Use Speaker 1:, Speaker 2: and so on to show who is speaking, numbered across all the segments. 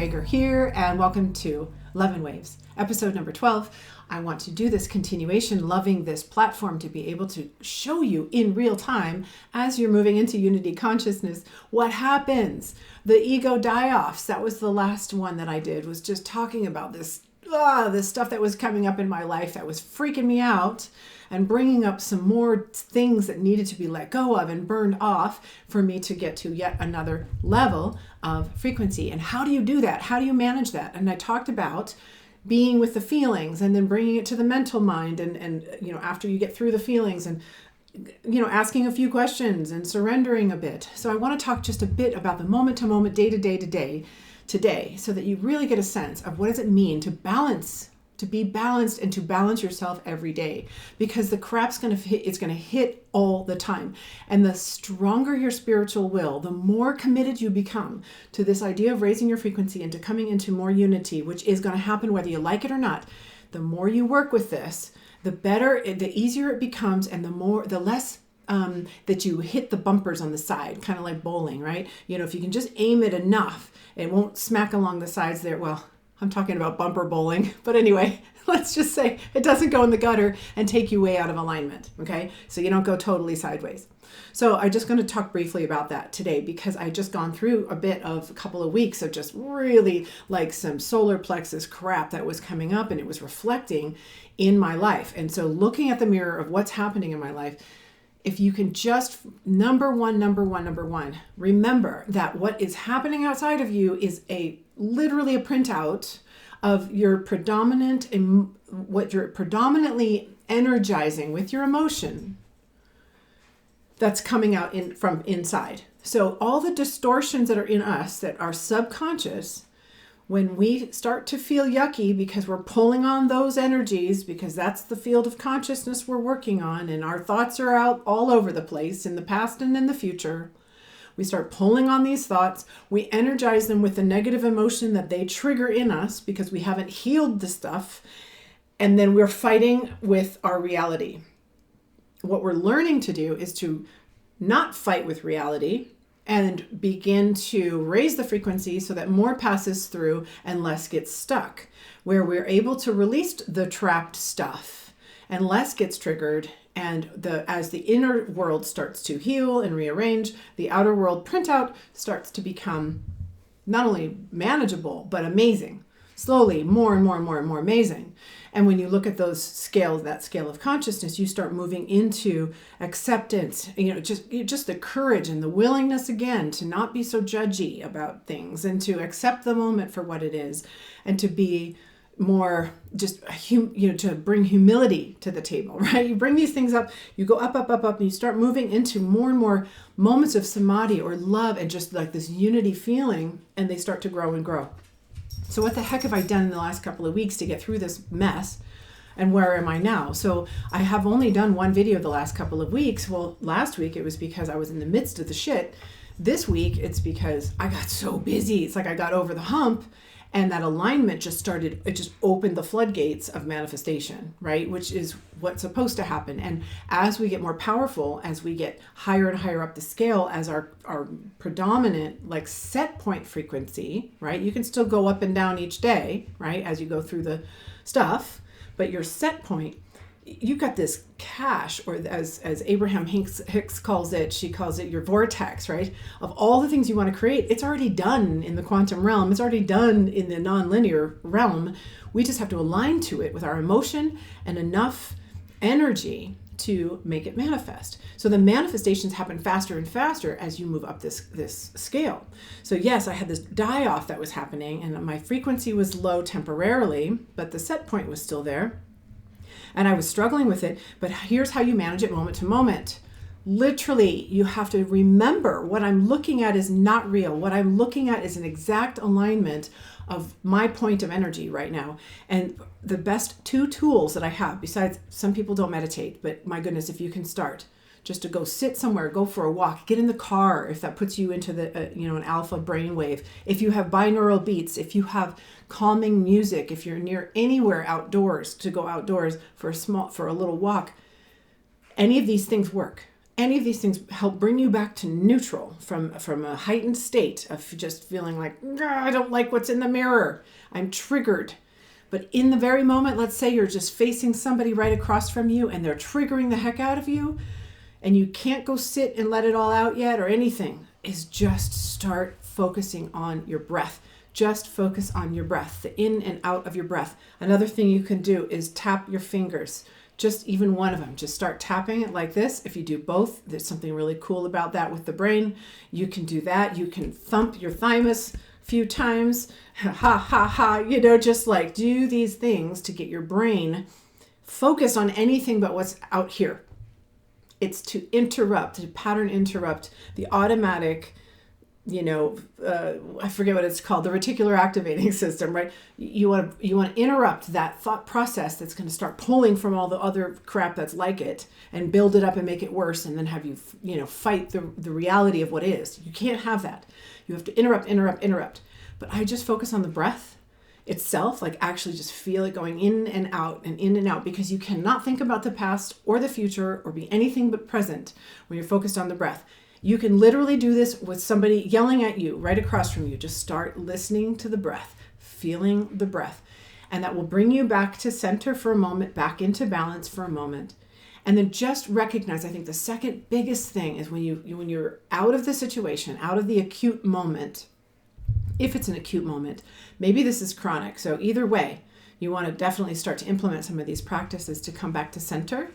Speaker 1: Hager here, and welcome to Love and Waves, episode number 12. I want to do this continuation, loving this platform to be able to show you in real time as you're moving into unity consciousness, what happens. The ego die-offs, that was the last one that I did, was just talking about this stuff that was coming up in my life that was freaking me out and bringing up some more things that needed to be let go of and burned off for me to get to yet another level of frequency. And how do you do that? How do you manage that? And I talked about being with the feelings and then bringing it to the mental mind and after you get through the feelings and asking a few questions and surrendering a bit. So I want to talk just a bit about the moment to moment, day to day to day today, so that you really get a sense of what does it mean to balance, to be balanced and to balance yourself every day, because the crap's going to hit all the time. And the stronger your spiritual will, the more committed you become to this idea of raising your frequency and to coming into more unity, which is going to happen whether you like it or not. The more you work with this, the better, the easier it becomes, and the less that you hit the bumpers on the side, kind of like bowling, right? If you can just aim it enough, it won't smack along the sides there. Well, I'm talking about bumper bowling, but anyway, let's just say it doesn't go in the gutter and take you way out of alignment, okay? So you don't go totally sideways. So I'm just going to talk briefly about that today, because I just gone through a couple of weeks of just really like some solar plexus crap that was coming up, and it was reflecting in my life. And so looking at the mirror of what's happening in my life, if you can just, number one, remember that what is happening outside of you is literally a printout of what you're predominantly energizing with your emotion that's coming out from inside. So all the distortions that are in us that are subconscious, when we start to feel yucky because we're pulling on those energies, because that's the field of consciousness we're working on, and our thoughts are out all over the place in the past and in the future, we start pulling on these thoughts, we energize them with the negative emotion that they trigger in us because we haven't healed the stuff, and then we're fighting with our reality. What we're learning to do is to not fight with reality and begin to raise the frequency so that more passes through and less gets stuck, where we're able to release the trapped stuff and less gets triggered. And as the inner world starts to heal and rearrange, the outer world printout starts to become not only manageable, but amazing. Slowly, more and more amazing. And when you look at those scales, that scale of consciousness, you start moving into acceptance, just the courage and the willingness again to not be so judgy about things and to accept the moment for what it is, and to be more just, to bring humility to the table, right? You bring these things up, you go up, and you start moving into more and more moments of samadhi or love and just like this unity feeling, and they start to grow and grow. So what the heck have I done in the last couple of weeks to get through this mess? And where am I now? So I have only done one video the last couple of weeks. Well, last week it was because I was in the midst of the shit. This week it's because I got so busy. It's like I got over the hump, and that alignment just opened the floodgates of manifestation, right? Which is what's supposed to happen. And as we get more powerful, as we get higher and higher up the scale, as our predominant like set point frequency, right? You can still go up and down each day, right? As you go through the stuff, but your set point, you got this cache, or as Abraham Hicks calls it, she calls it your vortex, right? Of all the things you want to create, it's already done in the quantum realm. It's already done in the nonlinear realm. We just have to align to it with our emotion and enough energy to make it manifest. So the manifestations happen faster and faster as you move up this scale. So yes, I had this die-off that was happening, and my frequency was low temporarily, but the set point was still there. And I was struggling with it, but here's how you manage it moment to moment. Literally, you have to remember what I'm looking at is not real. What I'm looking at is an exact alignment of my point of energy right now. And the best two tools that I have, besides some people don't meditate, but my goodness, if you can start just to go sit somewhere, go for a walk, get in the car, if that puts you into the, an alpha brainwave. If you have binaural beats, if you have calming music, if you're near anywhere outdoors, to go outdoors for a little walk, any of these things work. any of these things help bring you back to neutral from a heightened state of just feeling like, I don't like what's in the mirror. I'm triggered. But in the very moment, let's say you're just facing somebody right across from you and they're triggering the heck out of you, and you can't go sit and let it all out yet or anything, is just start focusing on your breath. Just focus on your breath, the in and out of your breath. Another thing you can do is tap your fingers. Just even one of them. Just start tapping it like this. If you do both, there's something really cool about that with the brain. You can do that. You can thump your thymus a few times. Ha, ha, ha. Just like do these things to get your brain focused on anything but what's out here. It's to pattern interrupt the automatic, I forget what it's called, the reticular activating system, right? You want to interrupt that thought process that's going to start pulling from all the other crap that's like it and build it up and make it worse, and then have you, fight the reality of what is. You can't have that. You have to interrupt. But I just focus on the breath itself, like actually just feel it going in and out, because you cannot think about the past or the future or be anything but present when you're focused on the breath. You can literally do this with somebody yelling at you right across from you. Just start listening to the breath, feeling the breath. And that will bring you back to center for a moment, back into balance for a moment. And then just recognize, I think the second biggest thing is when you're out of the situation, out of the acute moment, if it's an acute moment, maybe this is chronic. So either way, you want to definitely start to implement some of these practices to come back to center.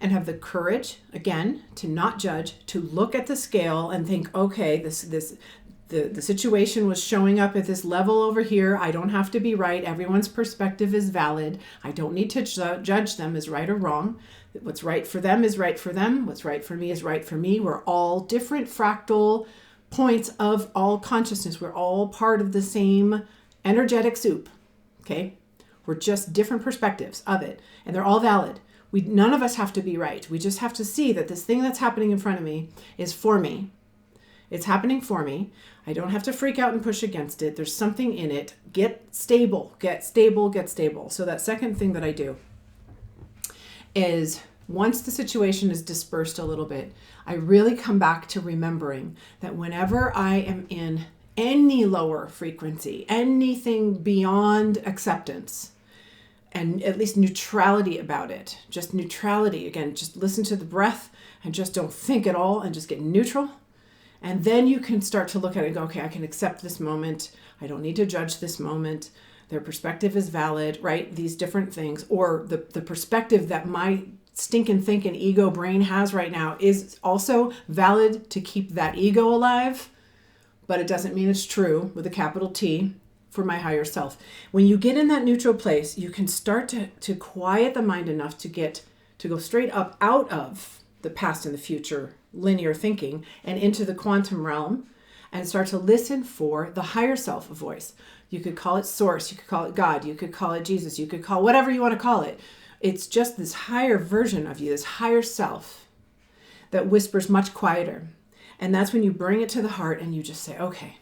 Speaker 1: And have the courage, again, to not judge, to look at the scale and think, okay, the situation was showing up at this level over here. I don't have to be right. Everyone's perspective is valid. I don't need to judge them as right or wrong. What's right for them is right for them. What's right for me is right for me. We're all different fractal points of all consciousness. We're all part of the same energetic soup, okay? We're just different perspectives of it, and they're all valid. None of us have to be right. We just have to see that this thing that's happening in front of me is for me. It's happening for me. I don't have to freak out and push against it. There's something in it. Get stable. So that second thing that I do is once the situation is dispersed a little bit, I really come back to remembering that whenever I am in any lower frequency, anything beyond acceptance, and at least neutrality about it. Just neutrality. Again, just listen to the breath and just don't think at all and just get neutral. And then you can start to look at it and go, okay, I can accept this moment. I don't need to judge this moment. Their perspective is valid, right? These different things. Or the perspective that my stinking thinking ego brain has right now is also valid to keep that ego alive. But it doesn't mean it's true with a capital T. For my higher self. When you get in that neutral place, you can start to quiet the mind enough to go straight up out of the past and the future linear thinking and into the quantum realm and start to listen for the higher self voice. You could call it source, you could call it God, you could call it Jesus, you could call whatever you want to call it. It's just this higher version of you, this higher self that whispers much quieter. And that's when you bring it to the heart and you just say, okay,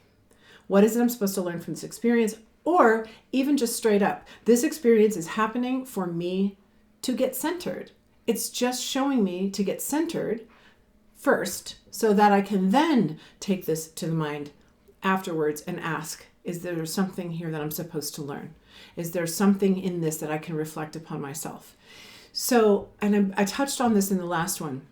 Speaker 1: what is it I'm supposed to learn from this experience? Or even just straight up, this experience is happening for me to get centered. It's just showing me to get centered first so that I can then take this to the mind afterwards and ask, is there something here that I'm supposed to learn? Is there something in this that I can reflect upon myself? So, and I touched on this in the last one.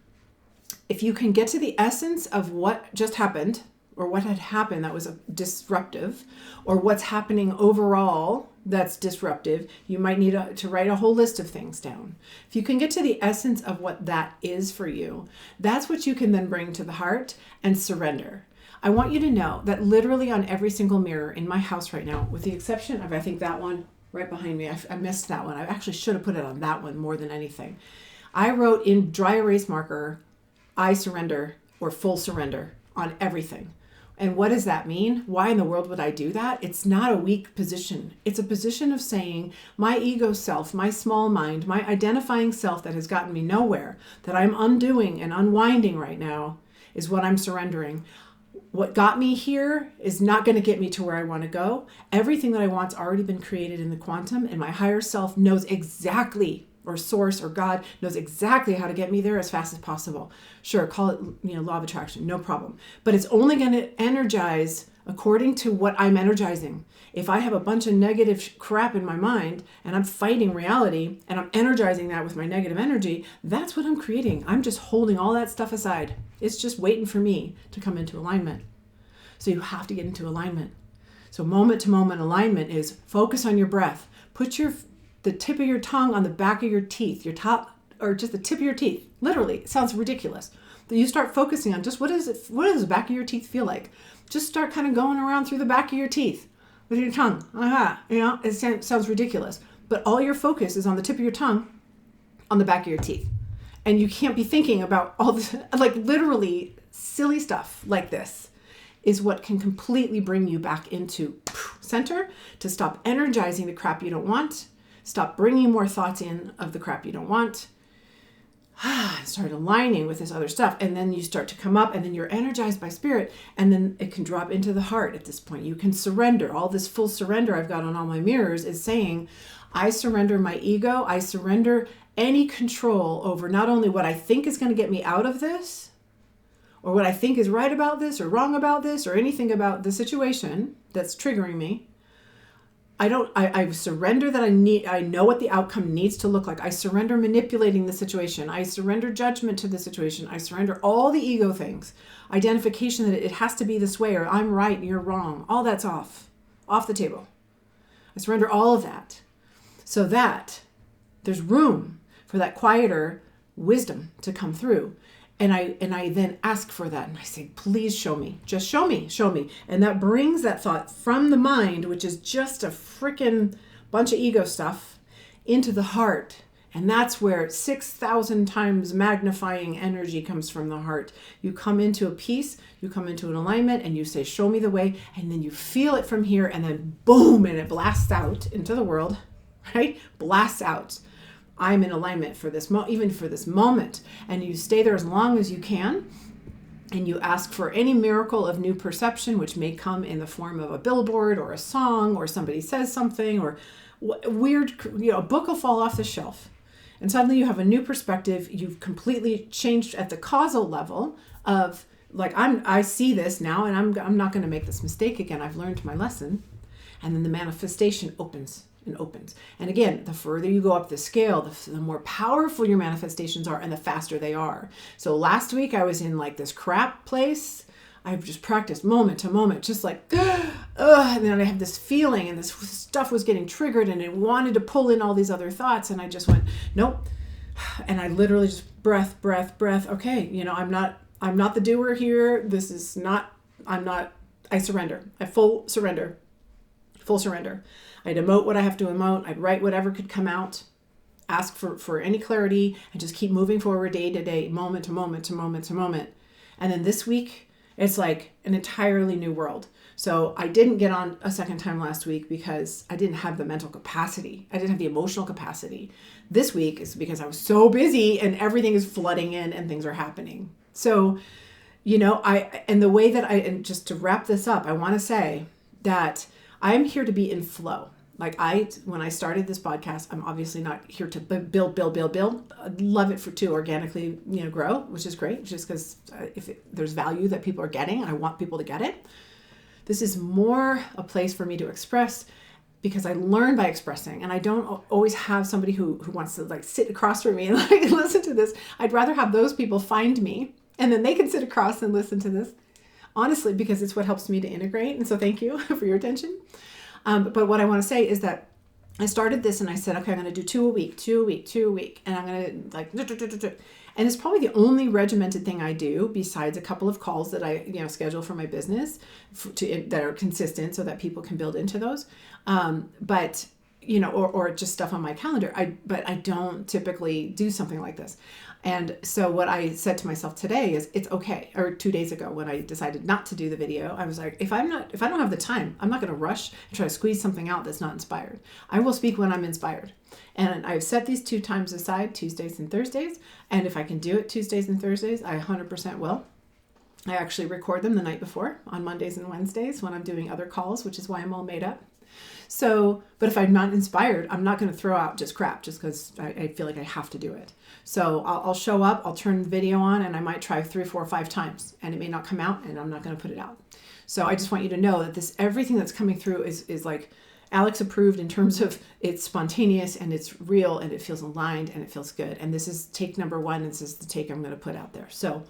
Speaker 1: If you can get to the essence of what just happened, or what had happened that was disruptive, or what's happening overall that's disruptive, you might need to write a whole list of things down. If you can get to the essence of what that is for you, that's what you can then bring to the heart and surrender. I want you to know that literally on every single mirror in my house right now, with the exception of, I think, that one right behind me, I missed that one. I actually should have put it on that one more than anything. I wrote in dry erase marker, I surrender, or full surrender on everything. And what does that mean? Why in the world would I do that? It's not a weak position. It's a position of saying my ego self, my small mind, my identifying self that has gotten me nowhere, that I'm undoing and unwinding right now, is what I'm surrendering. What got me here is not going to get me to where I want to go. Everything that I want's already been created in the quantum, and my higher self knows exactly or source or God knows exactly how to get me there as fast as possible. Sure, call it, law of attraction, no problem. But it's only going to energize according to what I'm energizing. If I have a bunch of negative crap in my mind and I'm fighting reality and I'm energizing that with my negative energy, that's what I'm creating. I'm just holding all that stuff aside. It's just waiting for me to come into alignment. So you have to get into alignment. So moment to moment alignment is focus on your breath. Put the tip of your tongue on the back of your teeth, your top, or just the tip of your teeth. Literally, it sounds ridiculous. But you start focusing on just what does the back of your teeth feel like? Just start kind of going around through the back of your teeth with your tongue. It sounds ridiculous. But all your focus is on the tip of your tongue on the back of your teeth. And you can't be thinking about all this, like literally silly stuff like this is what can completely bring you back into center, to stop energizing the crap you don't want, stop bringing more thoughts in of the crap you don't want, start aligning with this other stuff. And then you start to come up and then you're energized by spirit. And then it can drop into the heart at this point. You can surrender. All this full surrender I've got on all my mirrors is saying, I surrender my ego. I surrender any control over not only what I think is going to get me out of this, or what I think is right about this or wrong about this or anything about the situation that's triggering me. I surrender that I know what the outcome needs to look like. I surrender manipulating the situation. I surrender judgment to the situation. I surrender all the ego things. Identification that it has to be this way, or I'm right and you're wrong. All that's off the table. I surrender all of that so that there's room for that quieter wisdom to come through. And I then ask for that. And I say, please show me. Just show me. And that brings that thought from the mind, which is just a freaking bunch of ego stuff, into the heart. And that's where 6,000 times magnifying energy comes from the heart. You come into a peace, you come into an alignment, and you say, show me the way. And then you feel it from here, and then boom, and it blasts out into the world, right? Blasts out. I'm in alignment for this, even for this moment. And you stay there as long as you can. And you ask for any miracle of new perception, which may come in the form of a billboard or a song, or somebody says something, or weird, a book will fall off the shelf. And suddenly you have a new perspective. You've completely changed at the causal level of like, I see this now, and I'm not going to make this mistake again. I've learned my lesson. And then the manifestation opens. And again, the further you go up the scale, the more powerful your manifestations are and the faster they are. So last week I was in like this crap place. I've just practiced moment to moment, just like, and then I have this feeling and this stuff was getting triggered and it wanted to pull in all these other thoughts. And I just went, nope. And I literally just breath. Okay. I'm not the doer here. I surrender. I full surrender. I'd emote what I have to emote. I'd write whatever could come out, ask for any clarity, and just keep moving forward day to day, moment to moment. And then this week, it's like an entirely new world. So I didn't get on a second time last week because I didn't have the mental capacity. I didn't have the emotional capacity. This week is because I was so busy and everything is flooding in and things are happening. So, and the way that and just to wrap this up, I want to say that I'm here to be in flow. Like when I started this podcast, I'm obviously not here to build. I'd love it to organically, grow, which is great, just because there's value that people are getting, I want people to get it. This is more a place for me to express because I learn by expressing, and I don't always have somebody who wants to like sit across from me and like listen to this. I'd rather have those people find me and then they can sit across and listen to this. Honestly, because it's what helps me to integrate. And so thank you for your attention. But what I want to say is that I started this and I said, okay, I'm going to do 2 a week. And I'm going to and it's probably the only regimented thing I do besides a couple of calls that I, schedule for my business that are consistent so that people can build into those. But or just stuff on my calendar. But I don't typically do something like this. And so what I said to myself today is it's okay. Or 2 days ago when I decided not to do the video, I was like, if I don't have the time, I'm not going to rush and try to squeeze something out that's not inspired. I will speak when I'm inspired. And I've set these 2 times aside, Tuesdays and Thursdays. And if I can do it Tuesdays and Thursdays, I 100% will. I actually record them the night before on Mondays and Wednesdays when I'm doing other calls, which is why I'm all made up. So, but if I'm not inspired, I'm not going to throw out just crap just because I feel like I have to do it. So I'll show up, I'll turn the video on, and I might try 3, 4, 5 times, and it may not come out, and I'm not going to put it out. So I just want you to know that everything that's coming through is like Alix approved in terms of it's spontaneous and it's real and it feels aligned and it feels good. And this is take number 1. And this is the take I'm going to put out there. So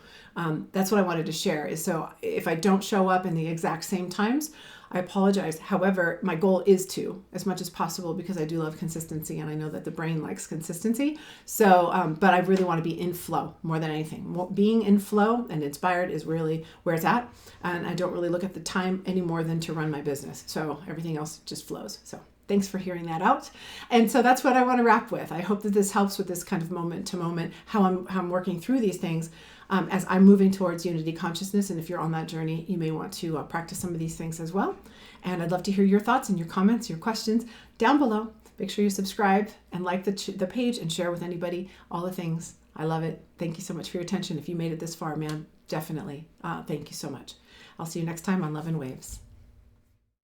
Speaker 1: that's what I wanted to share is, so if I don't show up in the exact same times, I apologize. However, my goal is to, as much as possible, because I do love consistency and I know that the brain likes consistency. So, but I really want to be in flow more than anything. Being in flow and inspired is really where it's at. And I don't really look at the time any more than to run my business. So everything else just flows. So thanks for hearing that out. And so that's what I want to wrap with. I hope that this helps with this kind of moment to moment, how I'm working through these things as I'm moving towards unity consciousness. And if you're on that journey, you may want to practice some of these things as well. And I'd love to hear your thoughts and your comments, your questions down below. Make sure you subscribe and like the page and share with anybody, all the things. I love it. Thank you so much for your attention. If you made it this far, man, definitely. Thank you so much. I'll see you next time on Love and Waves.